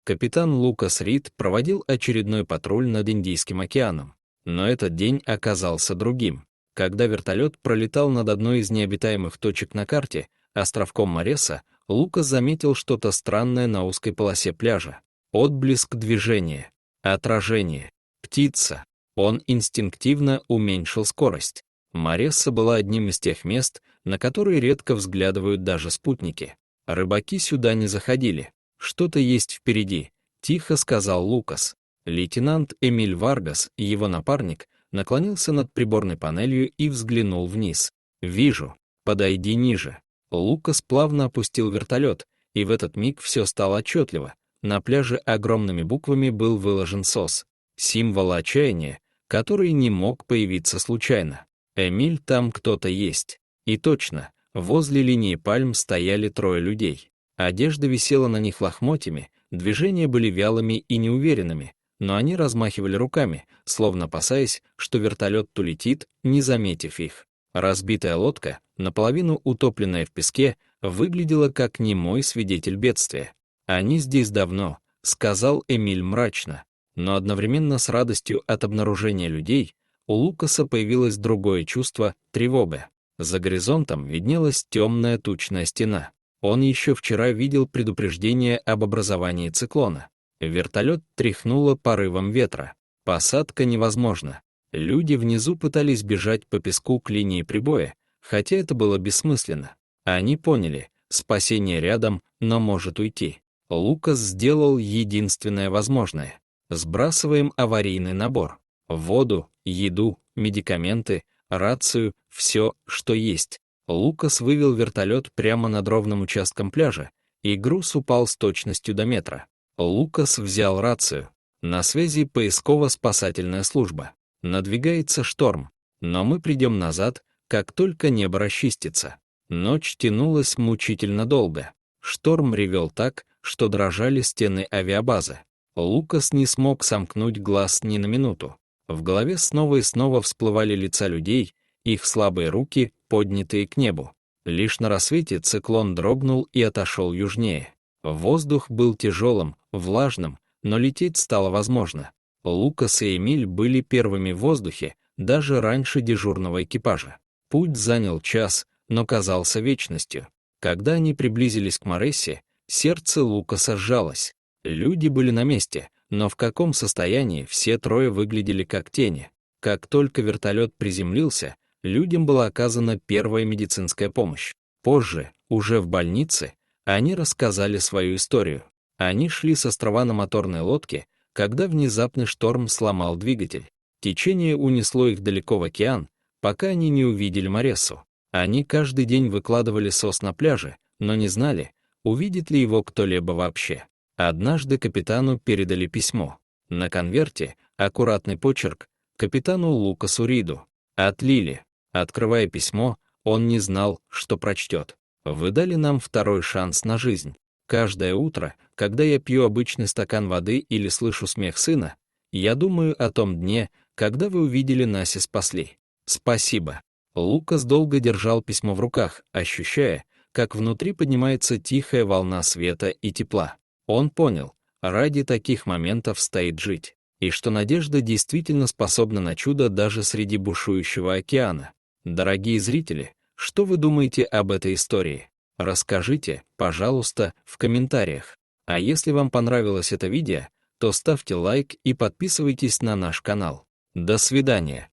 Капитан Лукас Рид проводил очередной патруль над Индийским океаном. Но этот день оказался другим. Когда вертолет пролетал над одной из необитаемых точек на карте, островком Мореса, Лукас заметил что-то странное на узкой полосе пляжа. Отблеск движения, отражение, птица. Он инстинктивно уменьшил скорость. Моресса была одним из тех мест, на которые редко взглядывают даже спутники. Рыбаки сюда не заходили. «Что-то есть впереди», — тихо сказал Лукас. Лейтенант Эмиль Варгас и его напарник наклонился над приборной панелью и взглянул вниз. «Вижу. Подойди ниже». Лукас плавно опустил вертолет, и в этот миг все стало отчетливо. На пляже огромными буквами был выложен СОС, символ отчаяния, который не мог появиться случайно. «Эмиль, там кто-то есть». И точно, возле линии пальм стояли трое людей. Одежда висела на них лохмотьями, движения были вялыми и неуверенными, но они размахивали руками, словно опасаясь, что вертолет улетит, не заметив их. Разбитая лодка, наполовину утопленная в песке, выглядела как немой свидетель бедствия. «Они здесь давно», — сказал Эмиль мрачно, но одновременно с радостью от обнаружения людей у Лукаса появилось другое чувство — тревога. За горизонтом виднелась темная тучная стена. Он еще вчера видел предупреждение об образовании циклона. Вертолет тряхнуло порывом ветра. Посадка невозможна. Люди внизу пытались бежать по песку к линии прибоя, хотя это было бессмысленно. Они поняли, спасение рядом, но может уйти. Лукас сделал единственное возможное. Сбрасываем аварийный набор. Воду, еду, медикаменты, рацию, все, что есть. Лукас вывел вертолет прямо над ровным участком пляжа, и груз упал с точностью до метра. Лукас взял рацию. На связи поисково-спасательная служба. Надвигается шторм, но мы придем назад, как только небо расчистится. Ночь тянулась мучительно долго. Шторм ревел так, что дрожали стены авиабазы. Лукас не смог сомкнуть глаз ни на минуту. В голове снова и снова всплывали лица людей, их слабые руки, поднятые к небу. Лишь на рассвете циклон дрогнул и отошел южнее. Воздух был тяжелым, влажным, но лететь стало возможно. Лукас и Эмиль были первыми в воздухе, даже раньше дежурного экипажа. Путь занял час, но казался вечностью. Когда они приблизились к Морессе, сердце Лукаса сжалось. Люди были на месте, но в каком состоянии все трое выглядели как тени. Как только вертолет приземлился, людям была оказана первая медицинская помощь. Позже, уже в больнице, они рассказали свою историю. Они шли с острова на моторной лодке, когда внезапный шторм сломал двигатель. Течение унесло их далеко в океан, пока они не увидели Морессу. Они каждый день выкладывали СОС на пляже, но не знали, увидит ли его кто-либо вообще. Однажды капитану передали письмо. На конверте аккуратный почерк капитану Лукасу Риду. От Лили. Открывая письмо, он не знал, что прочтет. «Вы дали нам второй шанс на жизнь. Каждое утро, когда я пью обычный стакан воды или слышу смех сына, я думаю о том дне, когда вы увидели нас и спасли. Спасибо». Лукас долго держал письмо в руках, ощущая, как внутри поднимается тихая волна света и тепла. Он понял, ради таких моментов стоит жить, и что надежда действительно способна на чудо даже среди бушующего океана. Дорогие зрители, что вы думаете об этой истории? Расскажите, пожалуйста, в комментариях. А если вам понравилось это видео, то ставьте лайк и подписывайтесь на наш канал. До свидания.